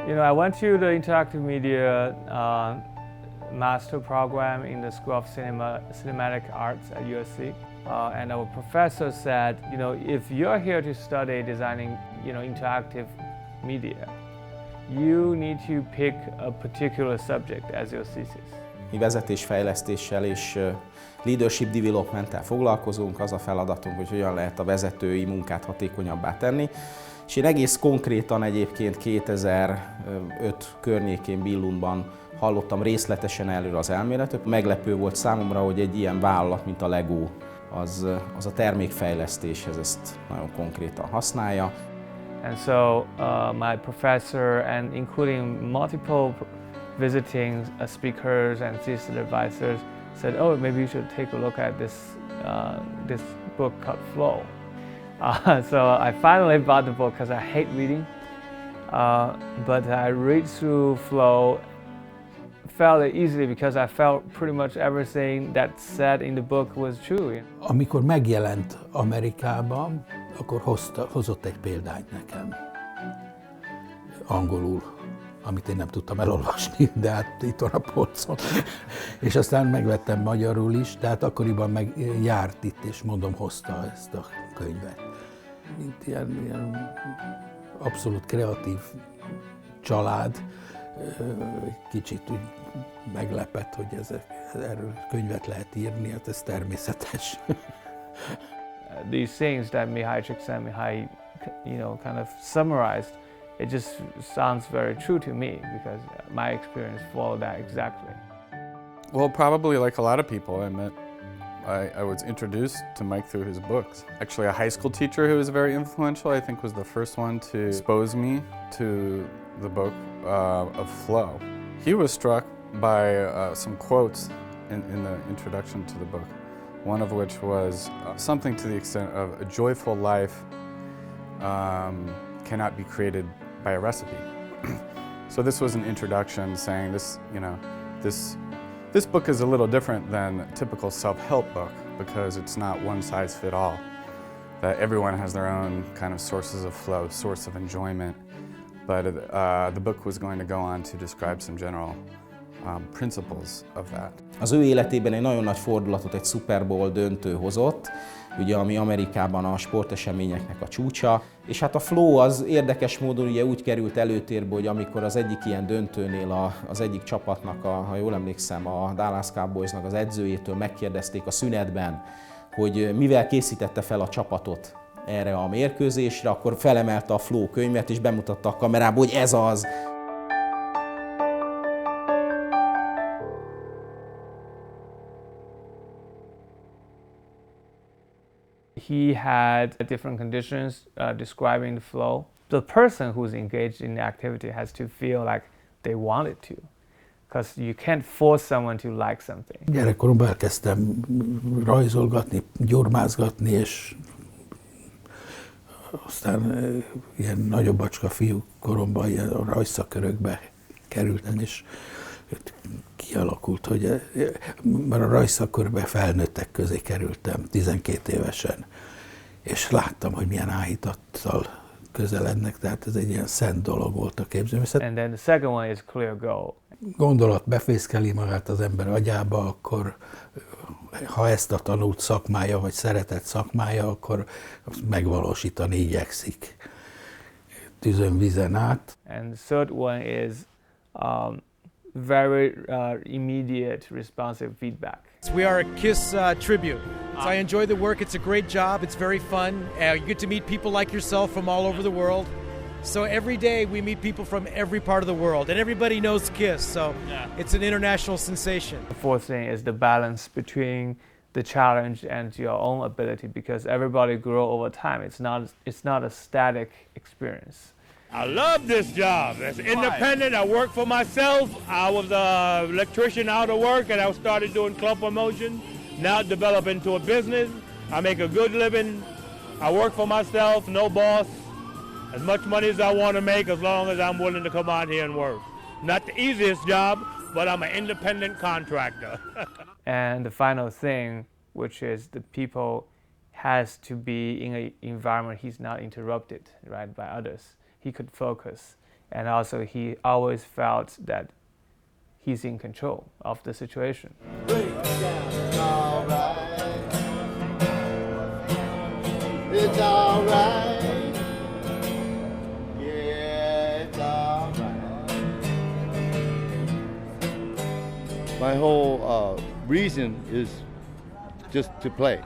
You know, I went to the interactive media master program in the School of Cinematic Arts at USC, and our professor said, you know, if you're here to study designing, you know, interactive media, you need to pick a particular subject as your thesis. Mi vezetésfejlesztéssel és leadership development-tel foglalkozunk, az a feladatunk, hogy hogyan lehet a vezetői munkát hatékonyabbá tenni. És én egész konkrétan egyébként 2005 környékén Billundban hallottam részletesen előre az elméletet. Meglepő volt számomra, hogy egy ilyen vállalat, mint a Lego, az a termékfejlesztéshez ezt nagyon konkrétan használja. And so my professor, and including multiple visiting speakers and thesis advisors, said, "Oh, maybe you should take a look at this book called Flow." So I finally bought the book because I hate reading, but I read through Flow fairly easily because I felt pretty much everything that said in the book was true. Amikor megjelent Amerikában, akkor hozott egy példányt nekem, angolul, amit én nem tudtam elolvasni, de hát itt van a polcon. És aztán megvettem magyarul is, tehát akkoriban meg járt itt, és mondom, hozta ezt a könyvet. Mint ilyen abszolút kreatív család, kicsit úgy meglepett, hogy erről könyvet lehet írni, hát ez természetes. These things that Mihály Csíkszentmihályi, you know, kind of summarized, it just sounds very true to me because my experience followed that exactly. Well, probably like a lot of people, I was introduced to Mike through his books. Actually, a high school teacher who was very influential, I think, was the first one to expose me to the book of Flow. He was struck by some quotes in the introduction to the book, one of which was something to the extent of a joyful life cannot be created by a recipe. So this was an introduction saying this, you know, this book is a little different than a typical self-help book because it's not one size fit all. That everyone has their own kind of sources of flow, source of enjoyment, but the book was going to go on to describe some general principles of that. Az ő életében egy nagyon nagy fordulatot egy Super Bowl döntő hozott, ugye, ami Amerikában a sporteseményeknek a csúcsa, és hát a flow az érdekes módon ugye úgy került előtérbe, hogy amikor az egyik ilyen döntőnél az egyik csapatnak, ha jól emlékszem, a Dallas Cowboysnak az edzőjétől megkérdezték a szünetben, hogy mivel készítette fel a csapatot erre a mérkőzésre, akkor felemelte a Flow könyvet és bemutatta a kamerába, hogy ez az. He had different conditions describing the flow. The person who's engaged in the activity has to feel like they want it to, because you can't force someone to like something. Gyerekkoromban elkezdtem rajzolgatni, gyurmázgatni, és aztán ilyen nagyobb bacska fiú koromban ilyen a rajzszakörökbe kerültem, és kialakult, hogy már a rajzszakörbe felnőttek közé kerültem 12 évesen, és láttam, hogy milyen áhítattal közelednek, tehát ez egy ilyen szent dolog volt a képzőművészet. And then the second one is clear goal. Gondolat befészkeli magát az ember agyába, akkor ha ezt a tanult szakmája, vagy szeretett szakmája, akkor megvalósítani igyekszik. Tűzön, vízen át. And the third one is very immediate, responsive feedback. We are a KISS tribute. So I enjoy the work. It's a great job. It's very fun. You get to meet people like yourself from all over the world. So every day we meet people from every part of the world, and everybody knows KISS. So it's an international sensation. The fourth thing is the balance between the challenge and your own ability, because everybody grows over time. It's not a static experience. I love this job. It's independent. I work for myself. I was an electrician out of work, and I started doing club promotion. Now it developed into a business. I make a good living. I work for myself, no boss. As much money as I want to make, as long as I'm willing to come out here and work. Not the easiest job, but I'm an independent contractor. And the final thing, which is the people has to be in an environment he's not interrupted, right, by others. He could focus, and also he always felt that he's in control of the situation. It's all right. It's all right. Yeah, it's all right. My whole reason is just to play.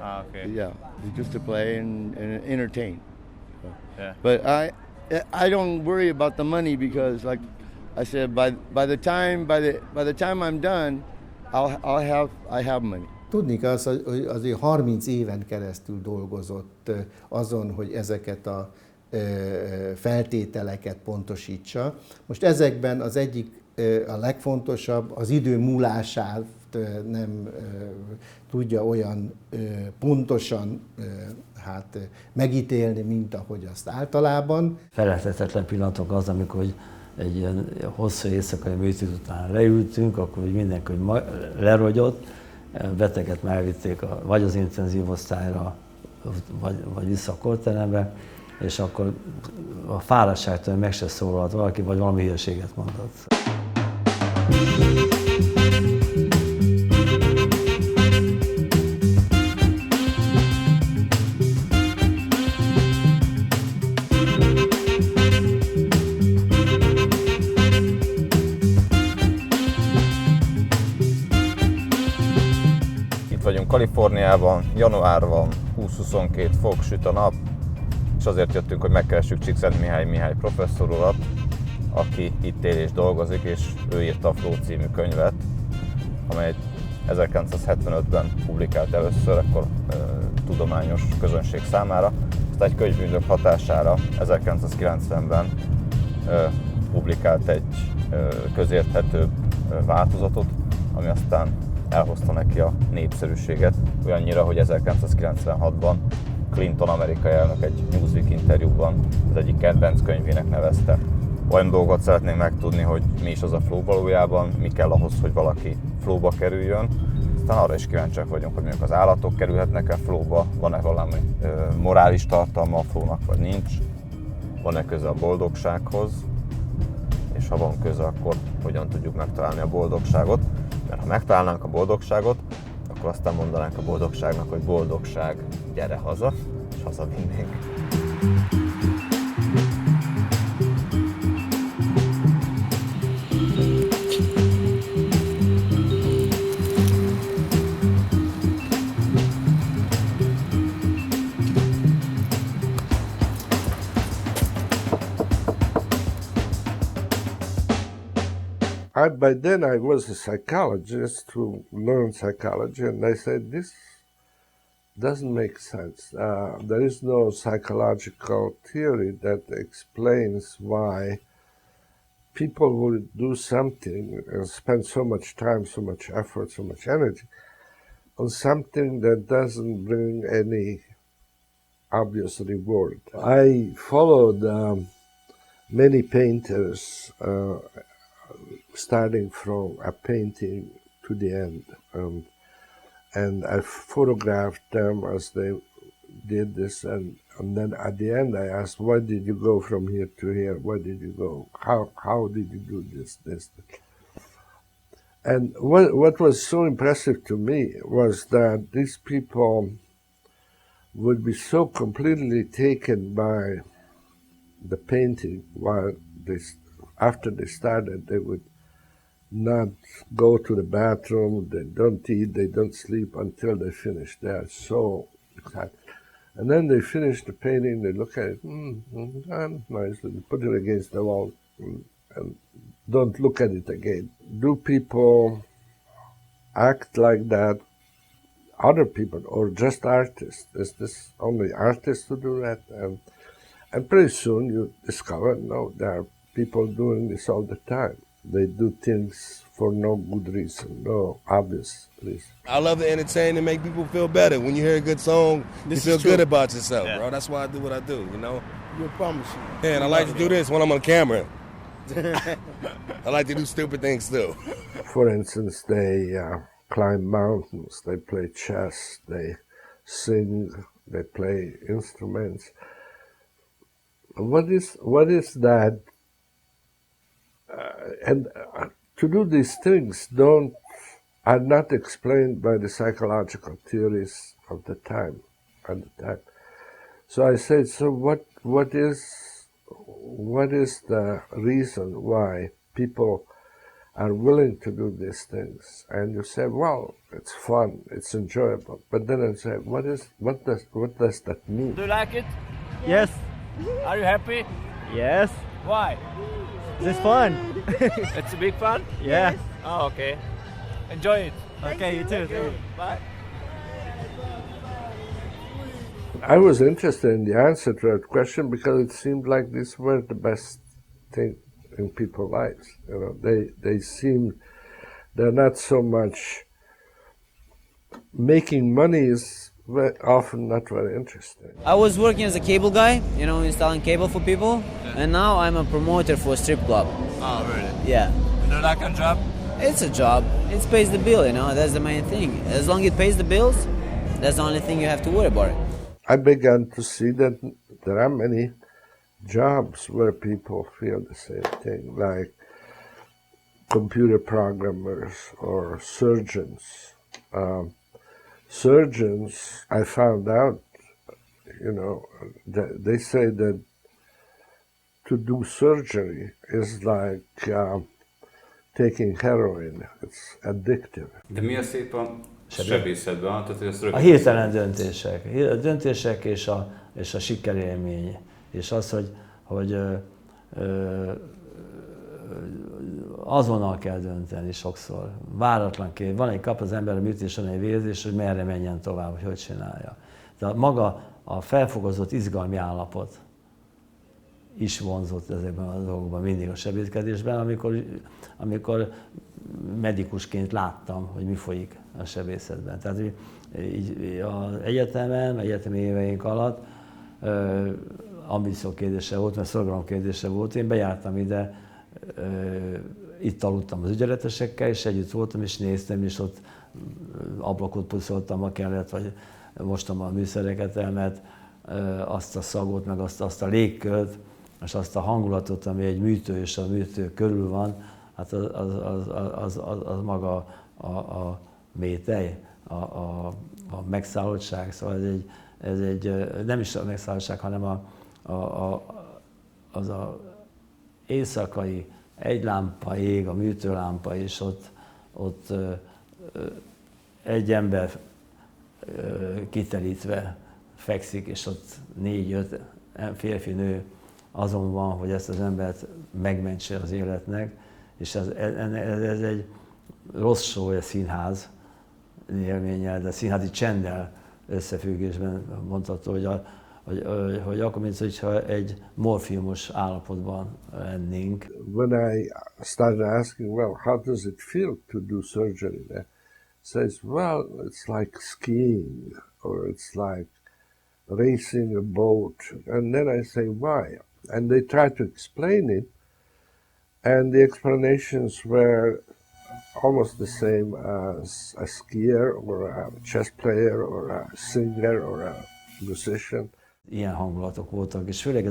Okay. Yeah, just to play and entertain. Yeah. But I don't worry about the money, because, like I said, by the time I'm done, I have money. Tudni kell, hogy azért 30 éven keresztül dolgozott azon, hogy ezeket a feltételeket pontosítsa. Most ezekben az egyik a legfontosabb, az idő múlását nem tudja olyan pontosan megítélni, mint ahogy azt általában. Felejthetetlen pillanatok az, amikor egy ilyen hosszú éjszakai műtét után leültünk, akkor mindenki lerogyott, beteget elvitték vagy az intenzív osztályra, vagy vissza a kórterembe, és akkor a fáradtságtól meg se szólalt valaki, vagy valami hülyeséget mondott. Vagyunk Kaliforniában, január van, 20-22 fok, süt a nap, és azért jöttünk, hogy megkeressük Csíkszentmihályi professzor urat, aki itt él és dolgozik, és ő írta a Flow című könyvet, amelyet 1975-ben publikált először, akkor tudományos közönség számára. Aztán egy könyvbűnök hatására 1990-ben publikált egy közérthetőbb változatot, ami aztán elhozta neki a népszerűséget, olyannyira, hogy 1996-ban Clinton amerikai elnök egy Newsweek interjúban az egyik kedvenc könyvének nevezte. Olyan dolgot szeretnénk megtudni, hogy mi is az a flow valójában, mi kell ahhoz, hogy valaki flowba kerüljön. Aztán arra is kíváncsiak vagyunk, hogy mondjuk az állatok kerülhetnek-e flowba, van-e valami morális tartalma a flownak, vagy nincs, van-e köze a boldogsághoz, és ha van köze, akkor hogyan tudjuk megtalálni a boldogságot. Mert ha megtalálnánk a boldogságot, akkor aztán mondanánk a boldogságnak, hogy boldogság, gyere haza, és hazavinnénk. By then I was a psychologist who learned psychology, and I said, this doesn't make sense. There is no psychological theory that explains why people would do something and spend so much time, so much effort, so much energy on something that doesn't bring any obvious reward. I followed many painters starting from a painting to the end. And I photographed them as they did this, and then at the end I asked, why did you go from here to here? Why did you go? How did you do this? And what was so impressive to me was that these people would be so completely taken by the painting while after they started, they would not go to the bathroom, they don't eat, they don't sleep until they finish. They are so excited. And then they finish the painting, they look at it, nicely, they put it against the wall and don't look at it again. Do people act like that, other people, or just artists? Is this only artists who do that? And pretty soon you discover, no, there are people doing this all the time. They do things for no good reason, no obvious reason. I love to entertain and make people feel better. When you hear a good song, you feel good about yourself, bro. That's why I do what I do, you know? You promise you. Yeah, and I like to do this when I'm on camera. I like to do stupid things too. For instance, they climb mountains, they play chess, they sing, they play instruments. What is that? And to do these things are not explained by the psychological theories of the time, at the time. So I said, so what is the reason why people are willing to do these things? And you say, well, it's fun, it's enjoyable. But then I say, what does that mean? Do you like it? Yes. Are you happy? Yes. Why? It's fun. It's a big fun? Yeah. Oh, okay. Enjoy it. Okay, you too. Bye. I was interested in the answer to that question because it seemed like these were the best thing in people's lives. You know, they're not so much making money is often not very interesting. I was working as a cable guy, you know, installing cable for people, and now I'm a promoter for a strip club. Oh, really? Yeah. You do like a job? It's a job. It pays the bill, you know, that's the main thing. As long as it pays the bills, that's the only thing you have to worry about. I began to see that there are many jobs where people feel the same thing, like computer programmers or surgeons. Surgeons, I found out, you know, they say that to do surgery is like taking heroin. It's addictive. De mi a szép a sebészetben? Tehát, hogy ezt A hirtelen döntések. A döntések és a sikerélmény. És az, hogy azonnal kell dönteni sokszor. Váratlanként. Van egy kap az ember a műtésen egy vérzés, hogy merre menjen tovább, hogy csinálja. De maga a felfogozott izgalmi állapot is vonzott ezekben a dolgokban, mindig a sebészkedésben, amikor medikusként láttam, hogy mi folyik a sebészetben. Tehát így az egyetemi éveink alatt ambíció kérdése volt, mert szorgalom kérdése volt. Én bejártam ide, itt aludtam az ügyeletesekkel, és együtt voltam, és néztem, és ott ablakot puszoltam, ha kellett, vagy mostam a műszereket, mert azt a szagot, meg azt a légkört, és azt a hangulatot, ami egy műtő és a műtő körül van, hát az maga a métej, a megszállottság, szóval ez egy nem is a megszállottság, hanem az éjszakai egy lámpa ég, a műtőlámpa, és ott egy ember kiterítve fekszik, és ott 4-5 férfi-nő azon van, hogy ezt az embert megmentse az életnek, és ez egy rossz show, ez színház élménnyel, de színházi csenddel összefüggésben mondható, hogy akkor, mint hogyha egy morfiumos állapotban lennénk. When I started asking, well, how does it feel to do surgery there? Says, well, it's like skiing, or it's like racing a boat. And then I say, why? And they try to explain it, and the explanations were almost the same as a skier, or a chess player, or a singer, or a musician. Ilyen hangulatok voltak, és főleg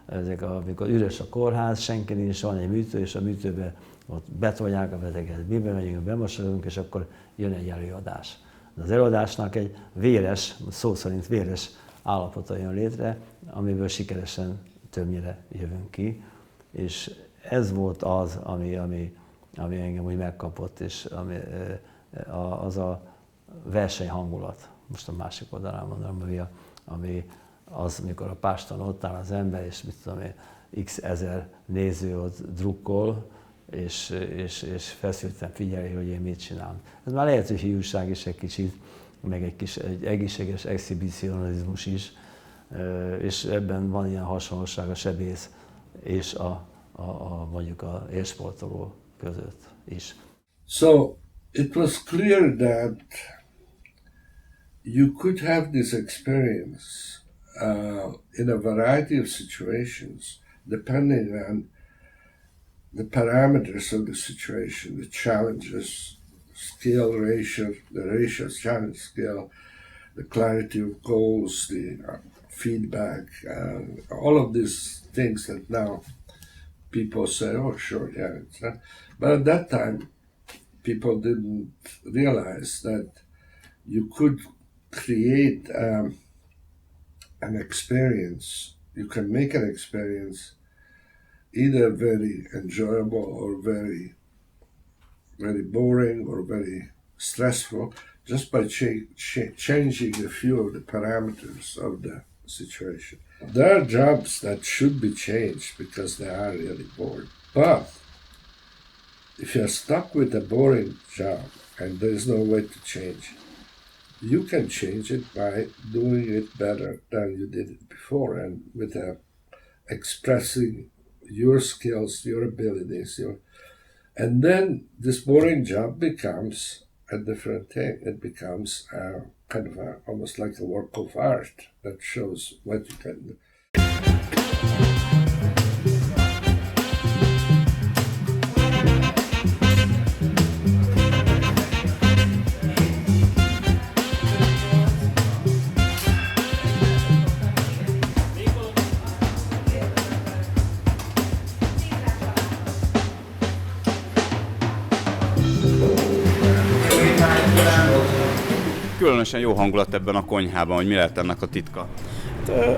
ezek amikor üres a kórház, senki nincs, van egy műtő, és a műtőbe ott betolják a beteget, mi bemegyünk, bemosolunk, és akkor jön egy előadás. Az előadásnak egy véres, szó szerint véres állapota jön létre, amiből sikeresen többnyire jövünk ki, és ez volt az, ami ami engem úgy megkapott, és az a versenyhangulat, most a másik oldalán mondom, ami az, amikor a páston ott áll az ember, és mit tudom én, x ezer néző ott drukkol, és feszülten figyeli, hogy én mit csinálom. Ez már lehet, hogy hiúság is egy kicsit, meg egy egészséges exhibicionizmus is, és ebben van ilyen hasonlóság a sebész és mondjuk a élsportoló között is. So it was clear that you could have this experience in a variety of situations, depending on the parameters of the situation, the challenges, skill ratio, the ratio challenge skill, the clarity of goals, the feedback, all of these things that now people say, oh, sure, yeah. It's not. But at that time, people didn't realize that you could create an experience. You can make an experience either very enjoyable or very, very boring or very stressful just by changing a few of the parameters of the situation. There are jobs that should be changed because they are really boring. But if you're stuck with a boring job and there's no way to change, you can change it by doing it better than you did it before and with expressing your skills, your abilities, and then this boring job becomes a different thing. It becomes kind of almost like a work of art that shows what you can do. Különösen jó hangulat ebben a konyhában, hogy mi lehet ennek a titka?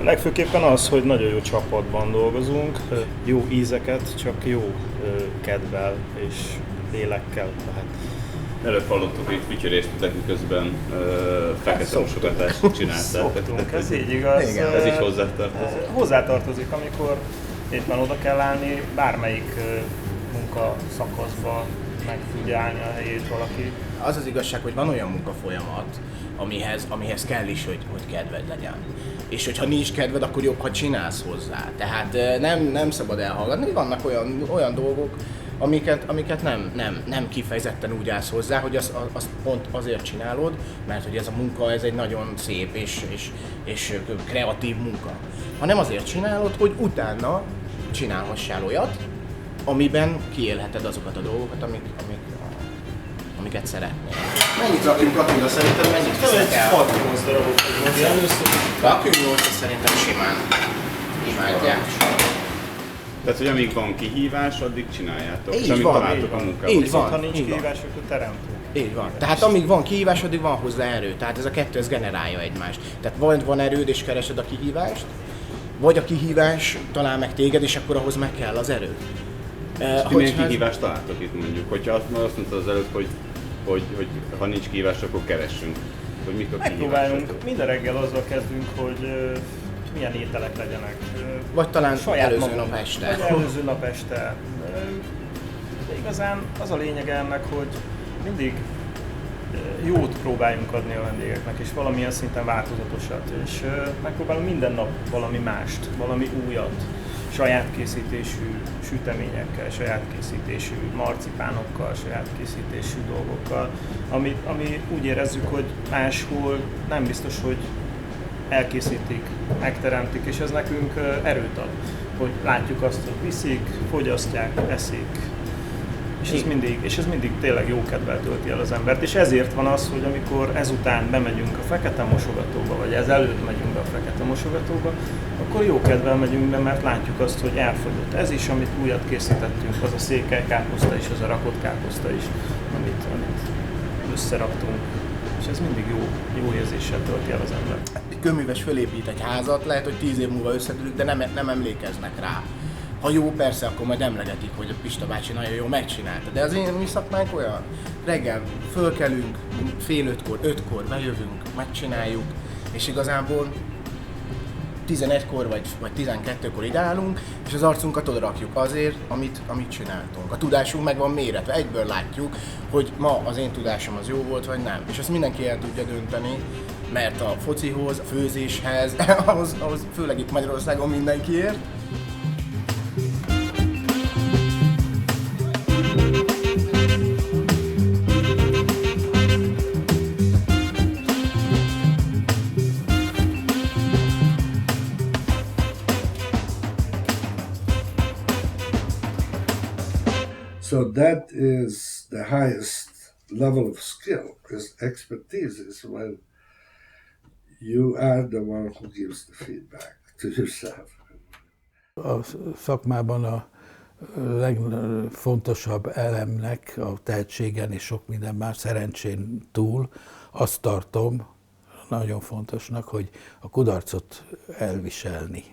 Legfőképpen az, hogy nagyon jó csapatban dolgozunk, jó ízeket, csak jó kedvel és lélekkel lehet. Előbb hallottuk, hogy fütyörésztetek, miközben fekete mosogatást csináltál. Szoktunk, ez így igaz. Igen, ez is hozzátartozik. Hozzátartozik, amikor éppen oda kell állni, bármelyik munkaszakaszba meg tudja állni a helyét valaki. Az az igazság, hogy van olyan munkafolyamat, amihez kell is, hogy kedved legyen. És hogyha nincs kedved, akkor jobb, ha csinálsz hozzá. Tehát nem szabad elhallgatni. Vannak olyan dolgok, amiket nem kifejezetten úgy állsz hozzá, hogy azt pont azért csinálod, mert hogy ez a munka ez egy nagyon szép és kreatív munka. Hanem azért csinálod, hogy utána csinálhassál olyat, amiben kiélheted azokat a dolgokat, amiket szeretnél. Mennyit rakjunk Attila, szerintem mennyit visznek el? 6-8 darabot vagy mondani. Rakjunk 8-at szerintem simán. Imádják. Tehát, hogy amíg van kihívás, addig csináljátok. Így és amíg van, találtok a munkában. Így van, ha nincs kihívás, akkor teremtünk. Így van. Tehát amíg van kihívás, addig van hozzá erő. Tehát ez a kettő, ez generálja egymást. Tehát vagy van erőd és keresed a kihívást, vagy a kihívás talál meg téged, és akkor ahhoz meg kell az erő. Milyen kihívást találtok itt mondjuk? Hogyha azt mondtad az előtt, hogy ha nincs kihívás, akkor keressünk. Hogy mik a kihívások? Megpróbálunk, minden reggel azzal kezdünk, hogy milyen ételek legyenek. Vagy talán előző nap este. Vagy előző nap este. De igazán az a lényeg ennek, hogy mindig jót próbáljunk adni a vendégeknek, és valamilyen szinten változatosat. És megpróbálunk minden nap valami mást, valami újat. Saját készítésű süteményekkel, saját készítésű marcipánokkal, saját készítésű dolgokkal, ami úgy érezzük, hogy máshol nem biztos, hogy elkészítik, megteremtik, és ez nekünk erőt ad, hogy látjuk azt, hogy viszik, fogyasztják, eszik, és ez mindig tényleg jó kedvel tölti el az embert, és ezért van az, hogy amikor ezután bemegyünk a fekete mosogatóba, vagy ezelőtt megyünk be a fekete mosogatóba, akkor jó kedvel megyünk be, mert látjuk azt, hogy elfogyott ez is, amit újat készítettünk, az a székely káposzta is, az a rakott káposzta is, amit összeraktunk. És ez mindig jó érzéssel tölti el az ember. Egy kőműves fölépít egy házat, lehet, hogy 10 év múlva összedőlik, de nem emlékeznek rá. Ha jó, persze, akkor majd emlegetik, hogy a Pista bácsi nagyon jól megcsinálta. De az én mi szakmánk olyan, reggel fölkelünk, fél 5-kor, 5-kor bejövünk, megcsináljuk, és igazából 11-kor vagy 12-kor ide állunk, és az arcunkat oda rakjuk azért, amit csináltunk. A tudásunk meg van méretve, egyből látjuk, hogy ma az én tudásom az jó volt, vagy nem. És ezt mindenki el tudja dönteni, mert a focihoz, a főzéshez, ahhoz főleg itt Magyarországon mindenki ért. So that is the highest level of skill, is expertise is when you are the one who gives the feedback to yourself. A szakmában a legfontosabb elemnek a tehetségen és sok minden más szerencsén túl azt tartom nagyon fontosnak, hogy a kudarcot elviselni.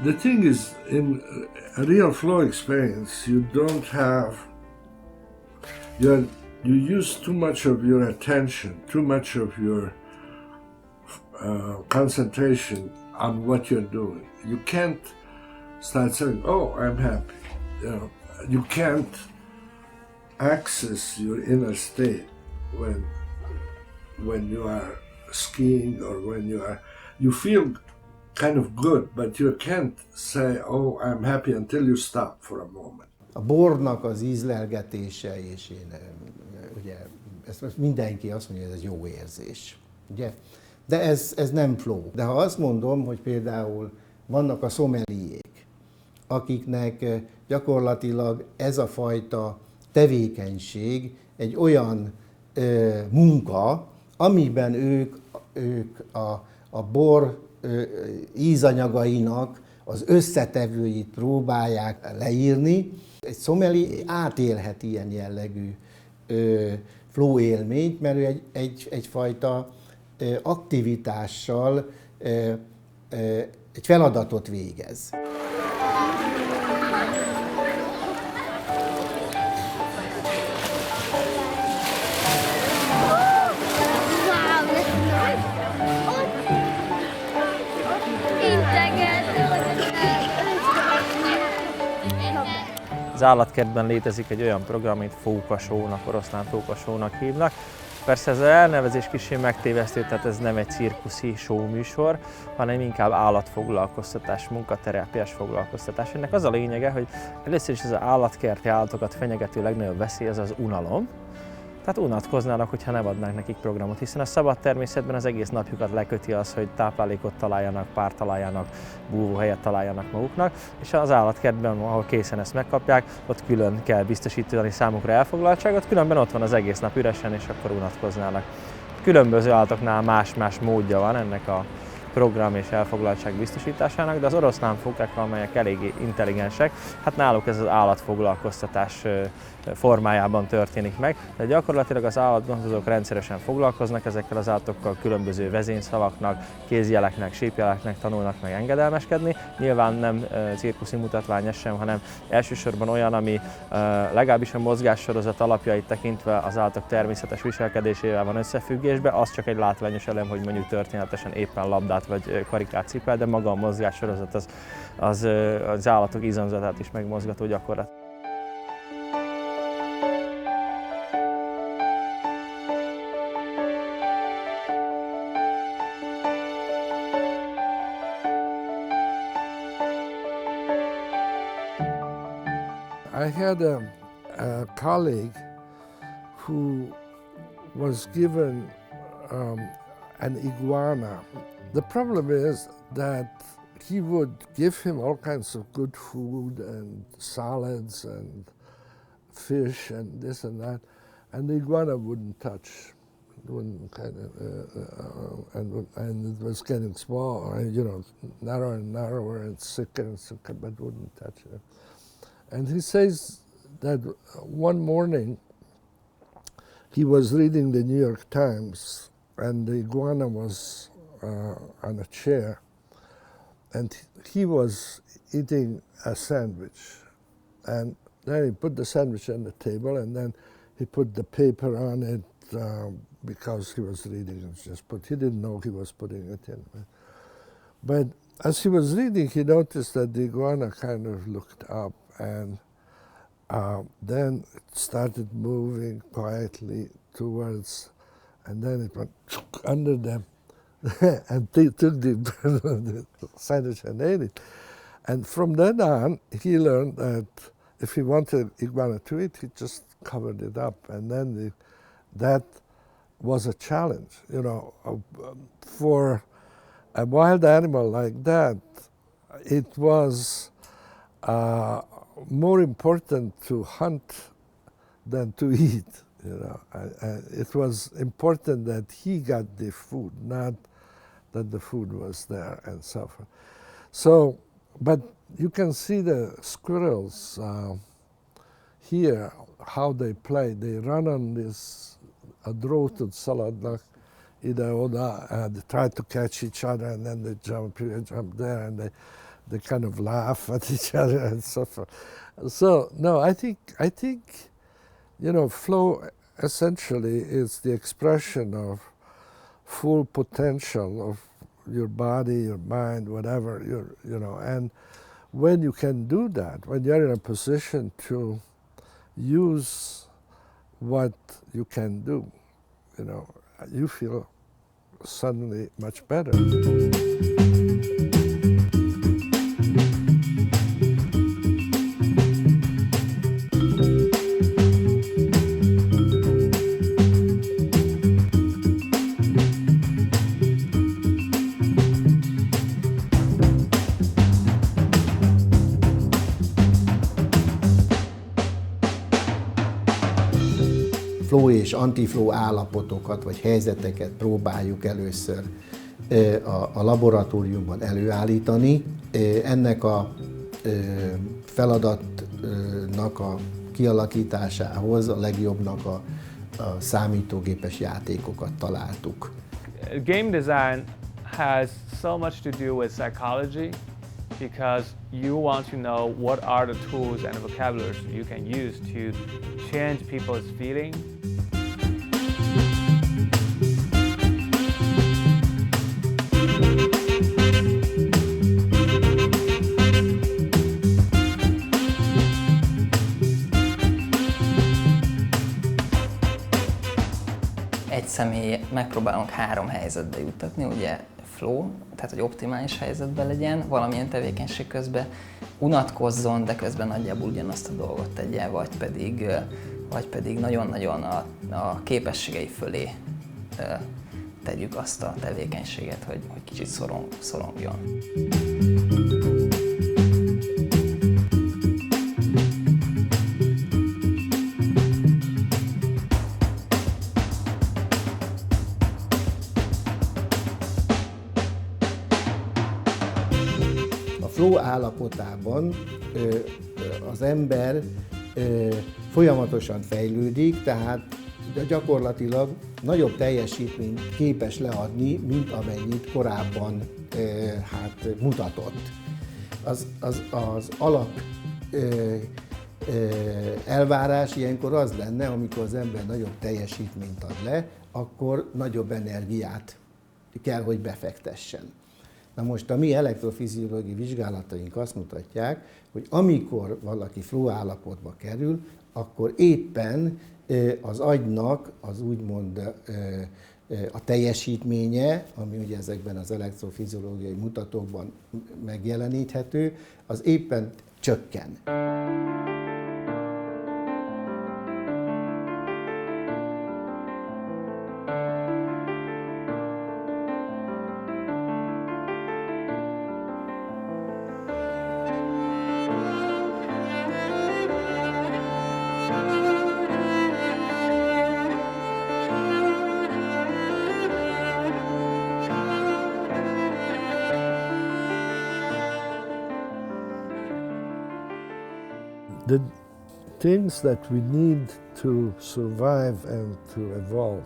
The thing is, in a real flow experience, you don't have, you use too much of your attention, too much of your concentration on what you're doing. You can't start saying, "Oh, I'm happy." You can't access your inner state when you are skiing or when you feel kind of good, but you can't say, "Oh, I'm happy," until you stop for a moment. A bornak az ízlelgetése, és én ugye ezt mindenki azt mondja, hogy ez egy jó érzés, ugye? De ez nem flow. De ha azt mondom, hogy például vannak a szomeliék, akiknek gyakorlatilag ez a fajta tevékenység egy olyan munka, amiben ők a bor ízanyagainak az összetevőit próbálják leírni. Egy szomeli átélhet ilyen jellegű flow élményt, mert ő egyfajta aktivitással egy feladatot végez. Az állatkertben létezik egy olyan program, amit fókasónak, oroszlán fókasónak hívnak. Persze ez az elnevezés kicsit megtévesztő, tehát ez nem egy cirkuszi show műsor, hanem inkább állatfoglalkoztatás, munkaterápiás foglalkoztatás. Ennek az a lényege, hogy először is az állatkerti állatokat fenyegető legnagyobb veszély az unalom. Tehát unatkoznának, hogyha nem adnánk nekik programot, hiszen a szabad természetben az egész napjukat leköti az, hogy táplálékot találjanak, párt találjanak, búvóhelyet találjanak maguknak, és az állatkertben, ahol készen ezt megkapják, ott külön kell biztosítani számukra elfoglaltságot, különben ott van az egész nap üresen, és akkor unatkoznának. Különböző állatoknál más-más módja van ennek a program és elfoglaltság biztosításának, de az oroszlánfókák, amelyek eléggé intelligensek, hát náluk ez az állatfoglalkoztatás formájában történik meg, de gyakorlatilag az állatgondozók rendszeresen foglalkoznak ezekkel az állatokkal, különböző vezényszavaknak, kézjeleknek, sípjeleknek tanulnak meg engedelmeskedni. Nyilván nem cirkuszi mutatvány ez sem, hanem elsősorban olyan, ami legalábbis a mozgássorozat alapjait tekintve az állatok természetes viselkedésével van összefüggésben, az csak egy látványos elem, hogy mondjuk történetesen éppen labdát vagy karikát cipel, de maga a mozgássorozat az állatok izomzatát is megmozgató gyakorlat. I had a colleague who was given an iguana. The problem is that he would give him all kinds of good food and salads and fish and this and that. and the iguana wouldn't touch. Wouldn't and it was getting small, narrower and narrower and sicker, but wouldn't touch it. And he says that one morning he was reading the New York Times, and the iguana was on a chair, and he was eating a sandwich. And then he put the sandwich on the table, and then he put the paper on it because he was reading it. He didn't know he was putting it in. But as he was reading, he noticed that the iguana kind of looked up, and then it started moving quietly towards, and then it went under them and took the sandwich and ate it. And from then on, he learned that if he wanted iguana to eat, he just covered it up. And then that was a challenge, for a wild animal like that. It was more important to hunt than to eat. It was important that he got the food, not that the food was there and so forth. So, but you can see the squirrels here, how they play. They run on this drótot szaladnak ide-oda, and they try to catch each other, and then they jump here, jump there, and they kind of laugh at each other and so forth. So, no, I think flow essentially is the expression of full potential of your body, your mind, whatever, and when you can do that, when you're in a position to use what you can do, you feel suddenly much better. Flow és antiflow állapotokat vagy helyzeteket próbáljuk először a laboratóriumban előállítani. Ennek a feladatnak a kialakításához a legjobbnak a számítógépes játékokat találtuk. Game design has so much to do with psychology because you want to know what are the tools and vocabularies you can use to change people's feeling. Egy személyt megpróbálunk 3 helyzetbe juttatni, ugye flow, tehát hogy optimális helyzetben legyen, valamilyen tevékenység közben unatkozzon, de közben nagyjából ugyanazt a dolgot tegye, vagy pedig nagyon-nagyon a képességei fölé tegyük azt a tevékenységet, hogy kicsit szorongjon. Flow állapotában az ember folyamatosan fejlődik, tehát gyakorlatilag nagyobb teljesítményt képes leadni, mint amennyit korábban mutatott. Az alap elvárás ilyenkor az lenne, amikor az ember nagyobb teljesítményt ad le, akkor nagyobb energiát kell, hogy befektessen. Na most a mi elektrofiziológiai vizsgálataink azt mutatják, hogy amikor valaki flow állapotba kerül, akkor éppen az agynak az úgymond a teljesítménye, ami ugye ezekben az elektrofiziológiai mutatókban megjeleníthető, az éppen csökken. The things that we need to survive and to evolve,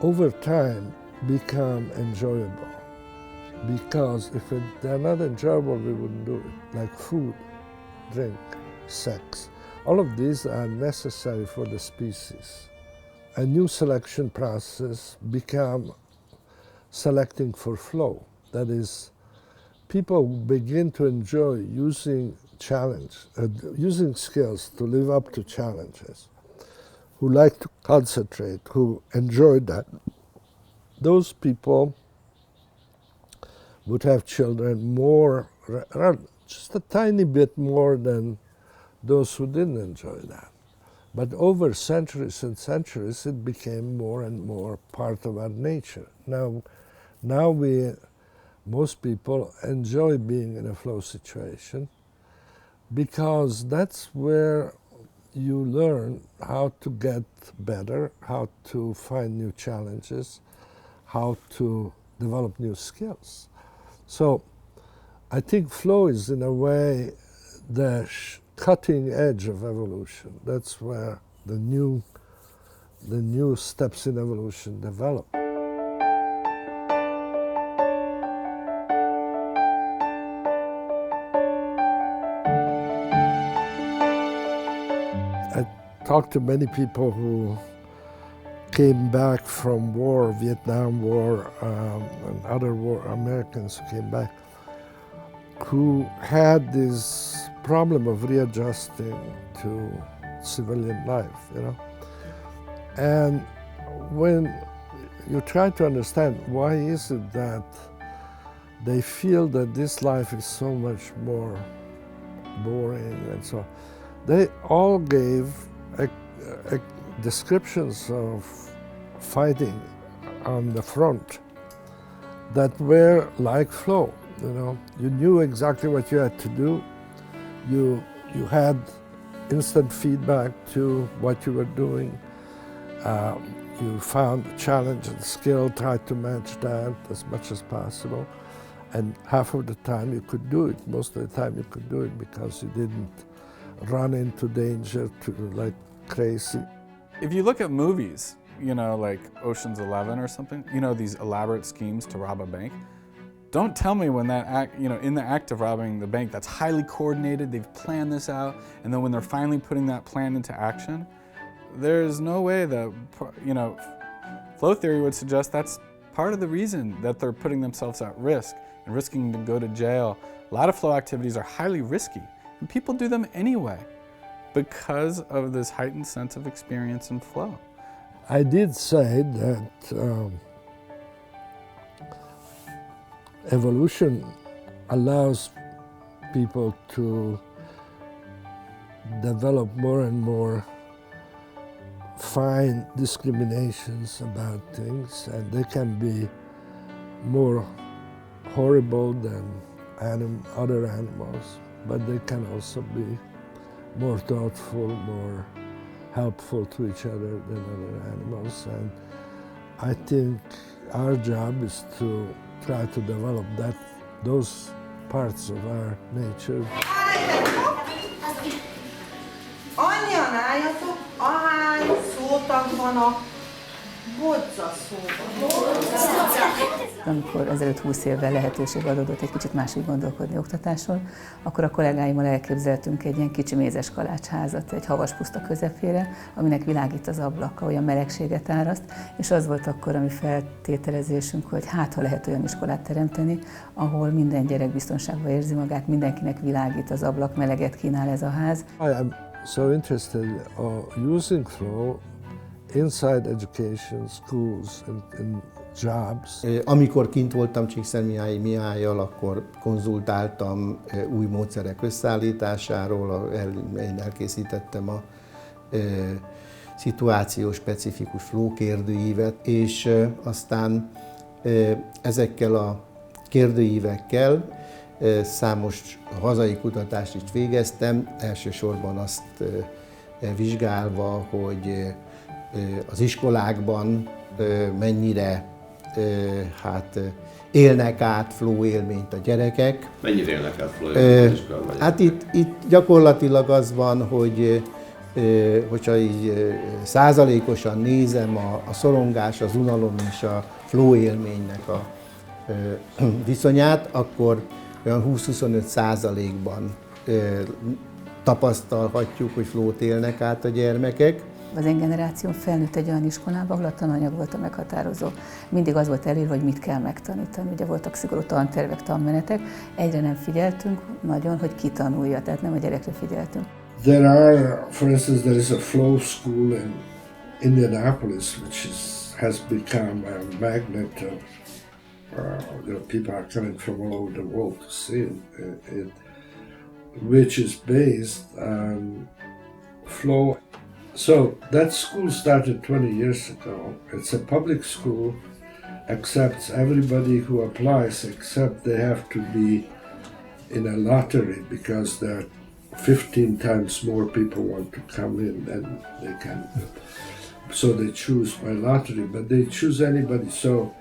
over time become enjoyable. Because if they're not enjoyable, we wouldn't do it. Like food, drink, sex. All of these are necessary for the species. A new selection process become selecting for flow. That is, people begin to enjoy using using skills to live up to challenges, who like to concentrate, who enjoy that. Those people would have children more, just a tiny bit more than those who didn't enjoy that. But over centuries and centuries, it became more and more part of our nature. Now most people enjoy being in a flow situation because that's where you learn how to get better, how to find new challenges, how to develop new skills. So I think flow is in a way the cutting edge of evolution. That's where the new steps in evolution develop. I talked to many people who came back from war, Vietnam War, and other war, Americans who came back, who had this problem of readjusting to civilian life, you know. And when you try to understand why is it that they feel that this life is so much more boring and so on, they all gave descriptions of fighting on the front that were like flow. You know, you knew exactly what you had to do. You had instant feedback to what you were doing. You found a challenge and skill, tried to match that as much as possible. And half of the time you could do it. Most of the time you could do it because you didn't run into danger like crazy. If you look at movies, you know, like Ocean's 11 or something, you know, these elaborate schemes to rob a bank, don't tell me when that act, you know, in the act of robbing the bank, that's highly coordinated, they've planned this out, and then when they're finally putting that plan into action, there's no way that, you know, flow theory would suggest that's part of the reason that they're putting themselves at risk and risking to go to jail. A lot of flow activities are highly risky, and people do them anyway because of this heightened sense of experience and flow. I did say that evolution allows people to develop more and more fine discriminations about things, and they can be more horrible than other animals, but they can also be more thoughtful, more helpful to each other than other animals. And I think our job is to try to develop those parts of our nature. Annyian álljatok, ahány szótag van a bodza szóban. Amikor ezelőtt 20 évvel lehetőség adódott egy kicsit máshogy gondolkodni oktatáson, akkor a kollégáimmal elképzeltünk egy ilyen kicsi mézes kalácsházat egy havas puszta közepére, aminek világít az ablaka, olyan melegséget áraszt, és az volt akkor a mi feltételezésünk, hogy hát ha lehet olyan iskolát teremteni, ahol minden gyerek biztonságban érzi magát, mindenkinek világít az ablak, meleget kínál ez a ház. I am so interested in using flow inside education, schools and jobs. Amikor kint voltam Csíkszentmihályi Mihállyal, akkor konzultáltam új módszerek összeállításáról, én elkészítettem a szituációs specifikus flow kérdőívet, és aztán ezekkel a kérdőívekkel számos hazai kutatást is végeztem, elsősorban azt vizsgálva, hogy az iskolákban mennyire élnek át flow élményt a gyerekek. Mennyire élnek át flow élményt? Hát itt gyakorlatilag az van, hogyha így százalékosan nézem a szorongás, az unalom és a flow élménynek a viszonyát, akkor olyan 20-25%-ban tapasztalhatjuk, hogy flow-t élnek át a gyermekek. Az én generációm felnőtt egy olyan iskolában, ahol a tananyag volt a meghatározó. Mindig az volt elérve, hogy mit kell megtanítani. Ugye voltak szigorú tantervek, tanmenetek, egyre nem figyeltünk nagyon, hogy ki tanulja, tehát nem a gyerekre figyeltünk. There are, for instance, there is a flow school in Indianapolis, which has become a magnet of people are coming from all over the world to see it, which is based on flow. So that school started 20 years ago. It's a public school, accepts everybody who applies, except they have to be in a lottery because there are 15 times more people want to come in than they can. So they choose by lottery, but they choose anybody. So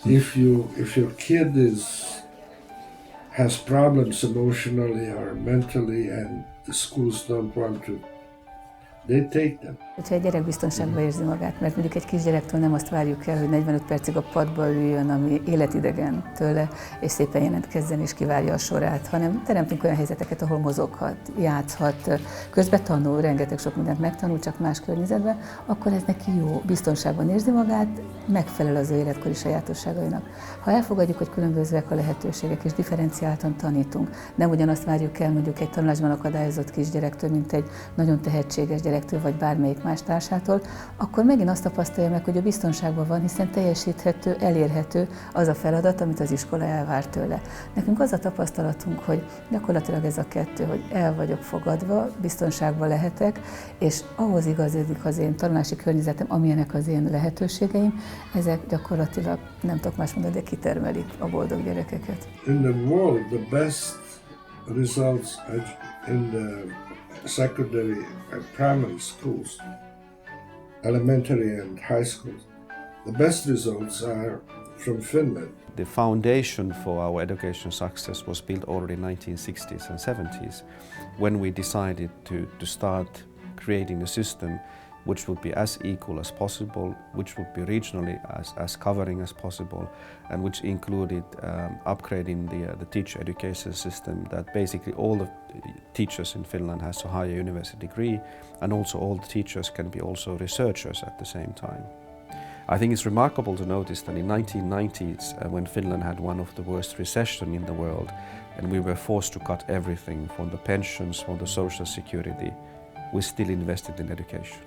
if your kid has problems emotionally or mentally and the schools don't want to, they take them. Hogyha egy gyerek biztonságban érzi magát, mert mondjuk egy kisgyerektől nem azt várjuk el, hogy 45 percig a padba üljön, ami életidegen tőle, és szépen jelentkezzen és kivárja a sorát, hanem teremtünk olyan helyzeteket, ahol mozoghat, játszhat, közben tanul, rengeteg sok mindent megtanul, csak más környezetben, akkor ez neki jó, biztonságban érzi magát, megfelel az ő életkori sajátosságainak. Ha elfogadjuk, hogy különbözőek a lehetőségek, és differenciáltan tanítunk, nem ugyanazt várjuk el mondjuk egy tanulásban akadályozott kisgyerektől, mint egy nagyon tehetséges gyerektől, vagy bármelyik más társától, akkor megint azt tapasztalja meg, hogy a biztonságban van, hiszen teljesíthető, elérhető az a feladat, amit az iskola elvár tőle. Nekünk az a tapasztalatunk, hogy gyakorlatilag ez a kettő, hogy el vagyok fogadva, biztonságban lehetek, és ahhoz igazodik az én tanulási környezetem, amilyenek az én lehetőségeim, ezek gyakorlatilag, nem tudok más mondani, de kitermelik a boldog gyerekeket. In the world, the best results in the secondary and primary schools, elementary and high schools, the best results are from Finland. The foundation for our education success was built already in the 1960s and 70s when we decided to start creating a system which would be as equal as possible, which would be regionally as covering as possible, and which included upgrading the teacher education system, that basically all the teachers in Finland has a higher university degree, and also all the teachers can be also researchers at the same time. I think it's remarkable to notice that in 1990s, when Finland had one of the worst recession in the world, and we were forced to cut everything from the pensions, from the social security, we still invested in education.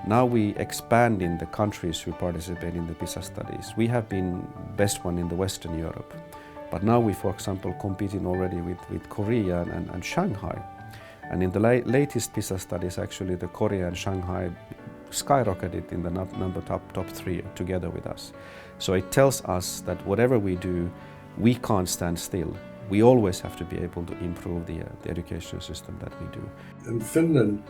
Now we expand in the countries who participate in the PISA studies. We have been best one in the Western Europe, but now we, for example, competing already with Korea and Shanghai. And in the latest PISA studies, actually, the Korea and Shanghai skyrocketed in the number top three together with us. So it tells us that whatever we do, we can't stand still. We always have to be able to improve the education system that we do. In Finland,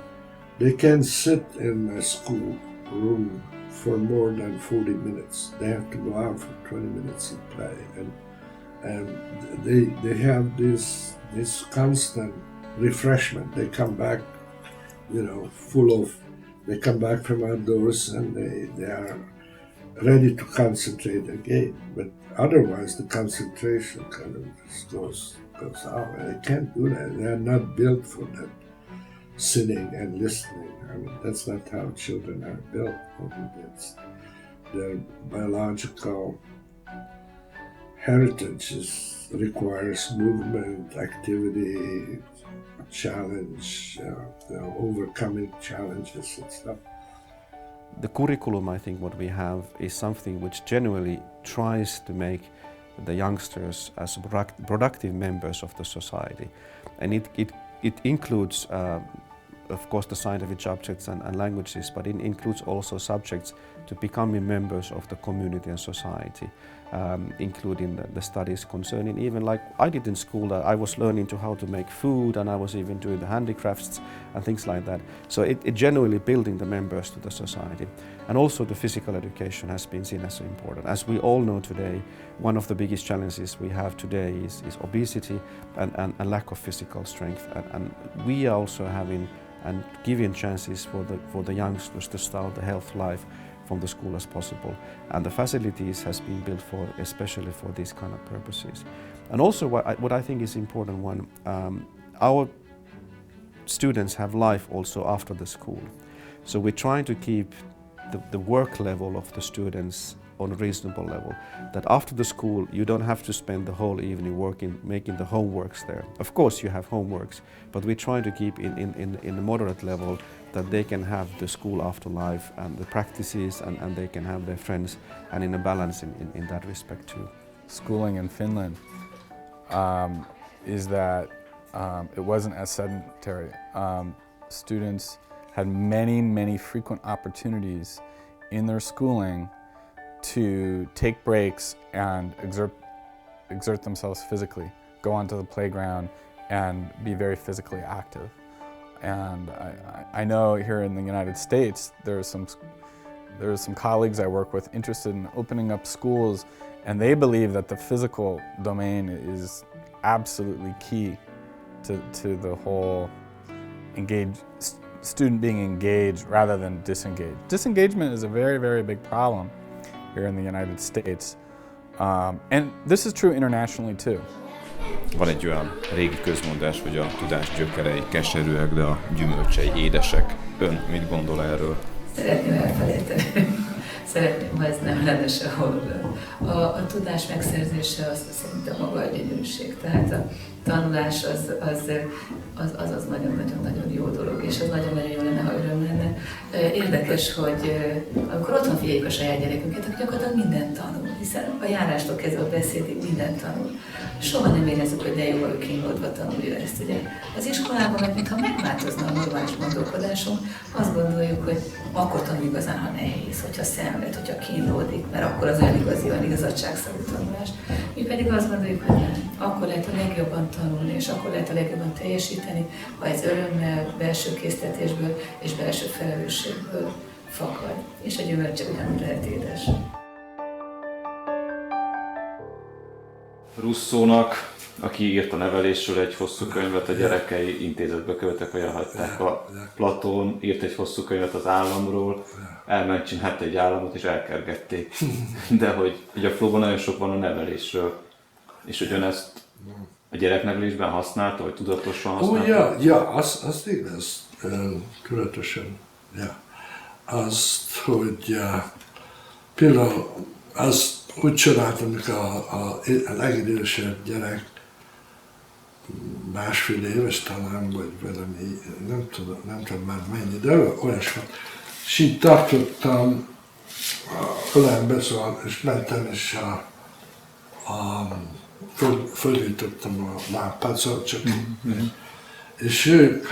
they can sit in a school room for more than 40 minutes. They have to go out for 20 minutes and play. And they have this constant refreshment. They come back, they come back from outdoors and they are ready to concentrate again. But otherwise the concentration kind of just goes out. And they can't do that. They are not built for that. Sitting and listening. I mean, that's not how children are built. Their biological heritage requires movement, activity, challenge, overcoming challenges and stuff. The curriculum, I think, what we have is something which genuinely tries to make the youngsters as productive members of the society, and it includes of course the scientific subjects and languages, but it includes also subjects to becoming members of the community and society, including the studies concerning even like I did in school, that I was learning how to make food, and I was even doing the handicrafts and things like that. So it genuinely building the members to the society. And also the physical education has been seen as important. As we all know today, one of the biggest challenges we have today is obesity and lack of physical strength. And we are also having and giving chances for the youngsters to start the health life from the school as possible. And the facilities has been built especially for these kind of purposes. And also what I think is important one, our students have life also after the school. So we're trying to keep the work level of the students on a reasonable level, that after the school you don't have to spend the whole evening working, making the homeworks there. Of course you have homeworks, but we try to keep in a moderate level that they can have the school after life and the practices and they can have their friends, and in a balance in that respect too. Schooling in Finland is that it wasn't as sedentary. Students had many frequent opportunities in their schooling to take breaks and exert themselves physically, go onto the playground and be very physically active. And I know here in the United States there are some colleagues I work with interested in opening up schools, and they believe that the physical domain is absolutely key to the whole student being engaged rather than disengaged. Disengagement is a very big problem here in the United States, and this is true internationally too. Van egy olyan régi közmondás, hogy a tudás gyökerei keserűek, de a gyümölcsei édesek. Ön mit gondol erről? Szeretném elfelejteni. Szeretném, ha ez nem lenne sehol. A tudás megszerzése az szerintem maga a gyönyörűség. Tehát a tanulás az nagyon-nagyon jó dolog, és az nagyon-nagyon jó lenne, ha öröm lenne. Érdekes, hogy amikor otthon figyeljük a saját gyerekünket, akkor gyakorlatilag mindent tanul, hiszen a járástól kezdve a beszédig mindent tanul. Soha nem érezzük, hogy de jó, hogy kínlódva tanulja ezt. Ugye? Az iskolában meg, mintha megváltozna a normális gondolkodásunk, azt gondoljuk, hogy akkor tanul igazán, ha nehéz, hogyha szenved, hogyha kínlódik, mert akkor az olyan igazi, igazadságszagú tanulás. Mi pedig azt gondoljuk, hogy nem. Akkor lehet a legjobban tanulni, és akkor lehet a legjobban teljesíteni, ha ez örömmel, belső késztetésből és belső felelősségből fakad. És a gyümölcse ugyanúgy lehet édes. Rousseaunak, aki írt a nevelésről egy hosszú könyvet, a gyerekei intézetbe költek, vagy elhagyták. Platón írt egy hosszú könyvet az államról, elment, csinált egy államot és elkergették. De hogy a Flowban nagyon sok van a nevelésről, és hogy ön ezt a gyereknevelésben használta, vagy tudatosan használta? Ja, azt igaz, tudatosan. Ja. Azt, hogy például azt úgy csináltam, amikor a legidősebb gyerek, másfél éves talán, vagy valami, nem tudom már mennyi, de olyasmi. És így tartottam, ölembe szóval, és mentem, és fölütöttem a lámpát, szóval csak és ő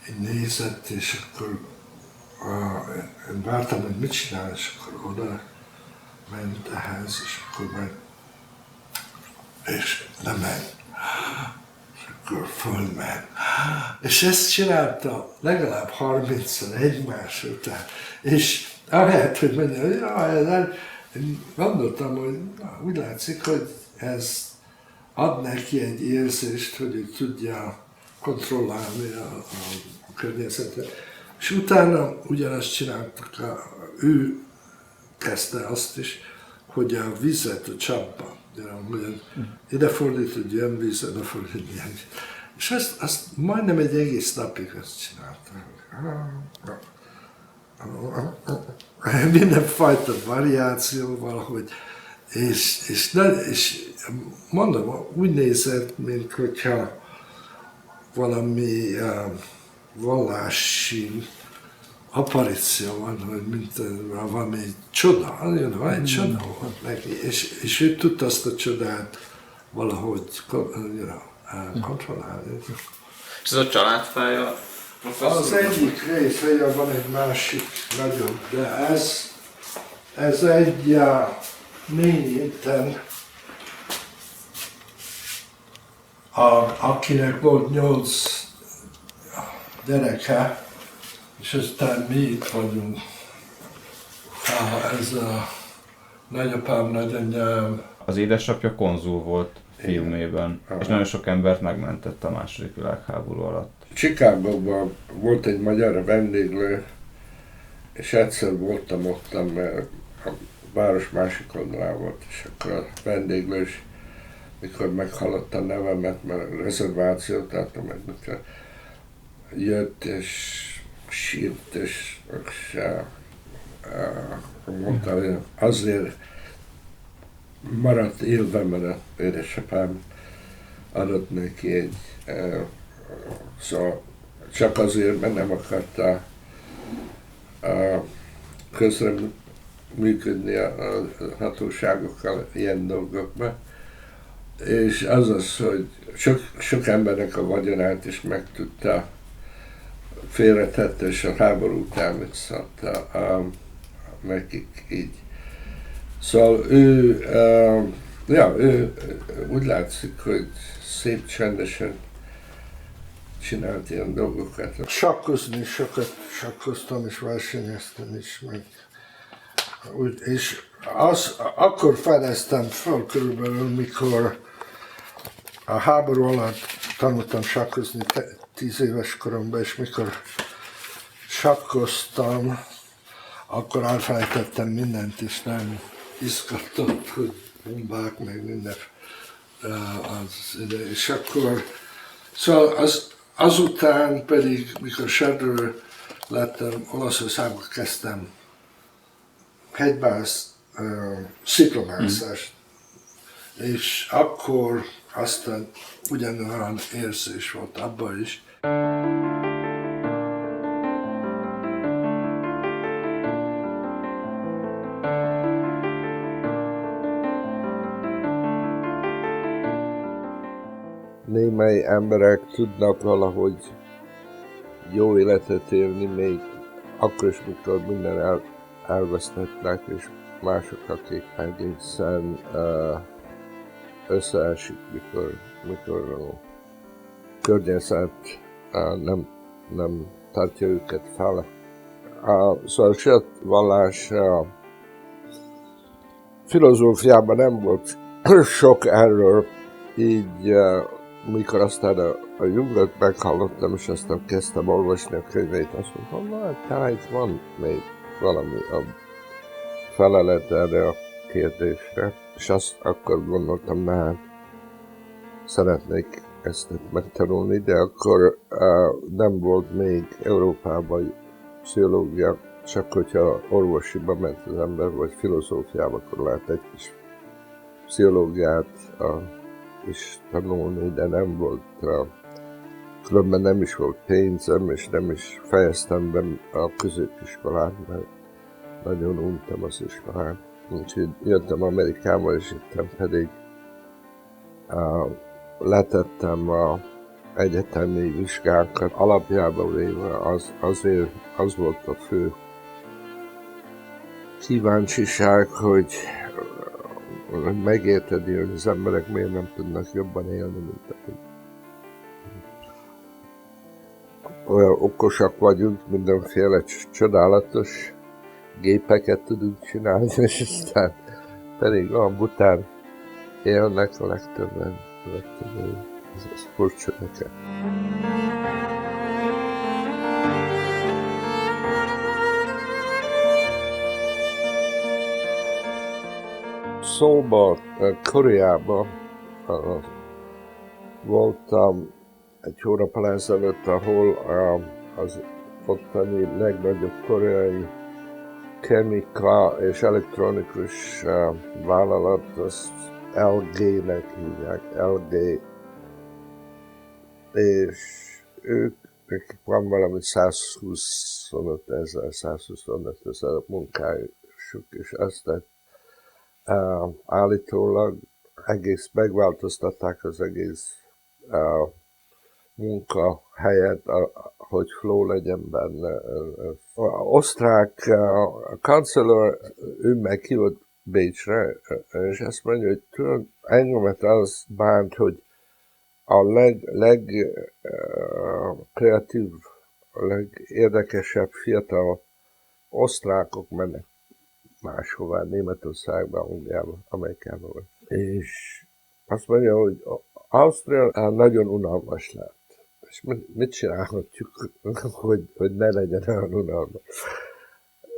így nézett, és akkor én vártam, hogy mit csinál, és akkor oda ment ehhez, és akkor meg, és nem ment, és akkor fölment. És ezt csinálta legalább 30-szor egymás után, és ahelyett, hogy mondja, én gondoltam, hogy úgy látszik, hogy ez ad neki egy érzést, hogy ő tudja kontrollálni a környezetet. És utána ugyanazt csináltak, ő kezdte azt is, hogy a vizet a csapba, ide fordít, hogy ilyen víz, ide fordít, ilyen víz. És azt majdnem egy egész napig azt csinálták. Mindenfajta variációval, hogy és mondom, úgy nézett, mint hogyha valami vallási apparíció van, hogy mint valami csoda, egy csoda volt neki, és ő tudta azt a csodát valahogy kontrollálni. És ez a családfája, professzor? Az egyik része, van egy másik nagyobb, de ez Ez egy négyéten, akinek volt 8 gyereke, és aztán mi itt vagyunk. Ez a nagyapám, nagyanyám. Az édesapja konzul volt filmében, és nagyon sok embert megmentett a második világháború alatt. Chicagóban volt egy magyar vendéglő, és egyszer voltam ottan, mert a város másik oldalán volt, és akkor a vendéglős, mikor meghallotta a nevemet, mert a rezervációt adtam meg, mikor jött és sírt, és mondta, hogy azért maradt élve, mert édesapám adott neki egy, szóval csak azért, mert nem akarta közreműködni a hatóságokkal ilyen dolgokban. És az, hogy sok embernek a vagyonát is megtudta, félretette, és a háború után visszadta nekik így. Szóval ő úgy látszik, hogy szép csendesen csinált ilyen dolgokat. Sakkozni, sokat sakkoztam és versenyeztem is meg. És akkor fedeztem fel körülbelül, mikor a háború alatt tanultam sakkozni 10 éves koromban, és mikor sakkoztam, akkor elfelejtettem mindent, és nem izgatott, hogy bombák, meg minden az ide. És akkor, szóval azután pedig, mikor Sándor lettem, Olaszországban kezdtem hegymász, sziklamászást, és akkor aztán ugyanolyan érzés volt abban is. Némely emberek tudnak valahogy jó életet élni, még akkor is, mikor minden elvesztettek, és mások, akik egészen összeesik, mikor a környezet nem tartja őket fel. Szóval a saját vallás filozófiában nem volt sok erről, így mikor aztán a Jungot meghallottam, és aztán kezdtem olvasni a könyveit, azt mondtam, na, talán itt van még valami a felelet erre a kérdésre. És akkor gondoltam, hát szeretnék ezt megtanulni, de akkor nem volt még Európában pszichológia, csak hogyha orvosiba ment az ember, vagy filozófiába, akkor lehet egy kis pszichológiát is tanulni, de nem volt, különben nem is volt pénzem, és nem is fejeztem be a középiskolát, mert nagyon untam az iskolát. Úgyhogy jöttem Amerikába, és itt pedig letettem az egyetemi vizsgákat. Alapjában véve az volt a fő kíváncsiság, hogy megérted, hogy az emberek miért nem tudnak jobban élni, mint akik. Olyan okosak vagyunk, mindenféle csodálatos gépeket tudunk csinálni, és aztán pedig olyan bután élnek a legtöbben. Ez furcsa nekem. Szóval Koreában voltam egy hónappal ezelőtt, ahol az ottani legnagyobb koreai kemika és elektronikus vállalat, az LG-nek hívják, LG, és nekik van valami 125 000 munkájuk, és aztán állítólag megváltoztatták az egész munkahelyet, hogy flow legyen benne. Az osztrák kancellár, ő meghívott Bécsre, és azt mondja, hogy tudod, engemet az bánt, hogy a legkreatív, a legérdekesebb fiatal osztrákok mennek máshová, Németországba, Angliába, Amerikába. És azt mondja, hogy Ausztria nagyon unalmas lett. És mit csinálhatjuk, hogy ne legyen olyan unalmas.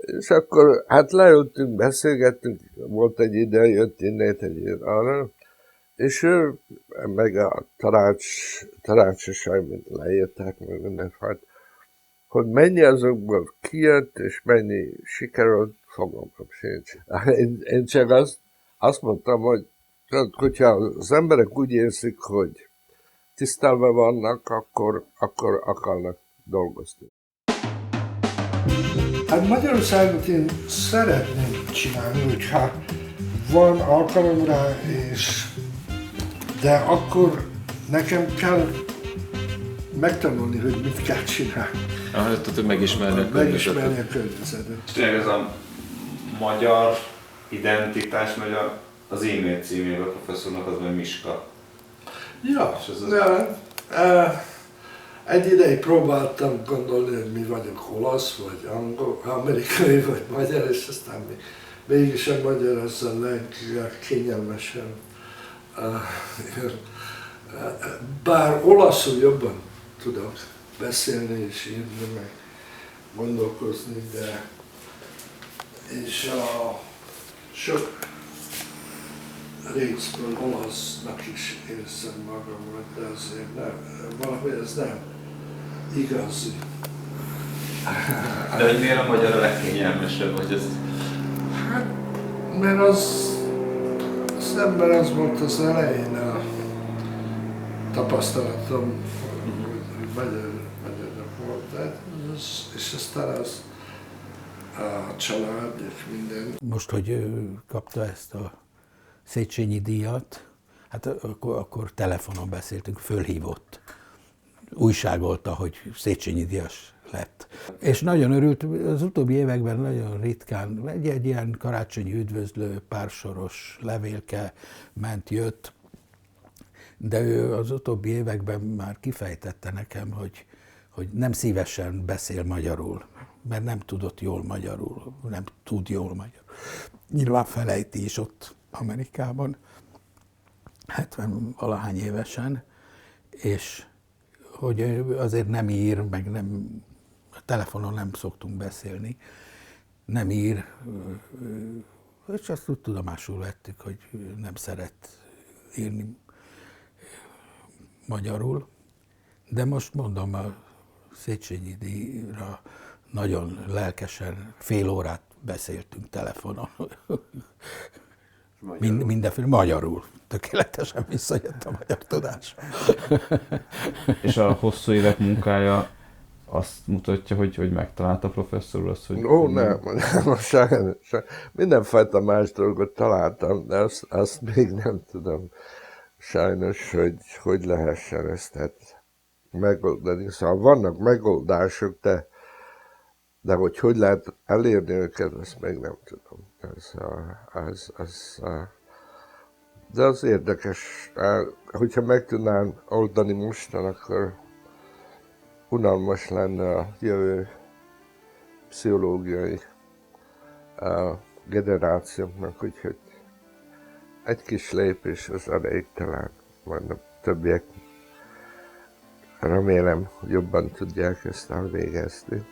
És akkor hát leültünk, beszélgettünk, volt egy ide, jött innét, egy ide arra, és ő, meg a tanácsosai, mint leírták, meg mindenfajta, hogy mennyi azokból kijött, és mennyi sikerült, fogalmam sincs. Én csak azt mondtam, hogy hogyha az emberek úgy érzik, hogy tisztelve vannak, akkor akarnak dolgozni. Hát Magyarországot én szeretném csinálni, hogyha van alkalom rá, de akkor nekem kell megtanulni, hogy mit kell csinálni. Tehát megismerni a környezetet. És tényleg ez a magyar identitás, megy az e-mail címével a professzornak, az meg Miska. Ja, egy ideig próbáltam gondolni, hogy mi vagyok olasz, vagy angol, amerikai, vagy magyar, és aztán mégis a magyar az a legkényelmesebb. Bár olaszul jobban tudok beszélni és írni, meg gondolkozni, de és a sok részből olasznak is érzem magamat, de azért valahogy ez nem igazi. De hogy miért a magyar a legkényelmesebb, hogy ez? Hát, mert az ember az volt az elején a tapasztalatom, hogy magyarnak volt, és aztán az a család és minden. Most, hogy kapta ezt a Széchenyi díjat, hát akkor telefonon beszéltünk, fölhívott. Újságolta, hogy Széchenyi díjas lett. És nagyon örült, az utóbbi években nagyon ritkán, egy ilyen karácsonyi üdvözlő pársoros levélke jött, de ő az utóbbi években már kifejtette nekem, hogy nem szívesen beszél magyarul, mert nem tudott jól magyarul, nem tud jól magyarul. Nyilván felejti is ott Amerikában, 70-valahány évesen, és hogy azért nem ír, meg nem, a telefonon nem szoktunk beszélni, nem ír, és azt úgy tudomásul vettük, hogy nem szeret írni magyarul, de most mondom, a Széchenyi díjra nagyon lelkesen fél órát beszéltünk telefonon. Mindenféle magyarul. Tökéletesen visszajött a magyar tudás. És a hosszú évek munkája azt mutatja, hogy megtalálta a professzor úr azt, hogy... Ó, nem, sajnos. Mindenfajta más dolgot találtam, de azt még nem tudom sajnos, hogy lehessen ezt megoldani. Szóval vannak megoldások, de hogy lehet elérni őket, azt még nem tudom. De az érdekes, hogyha meg tudnám oldani mostan, akkor unalmas lenne a jövő pszichológiai generációknak, úgyhogy egy kis lépés az elégtelen, majd a többiek remélem jobban tudják ezt elvégezni.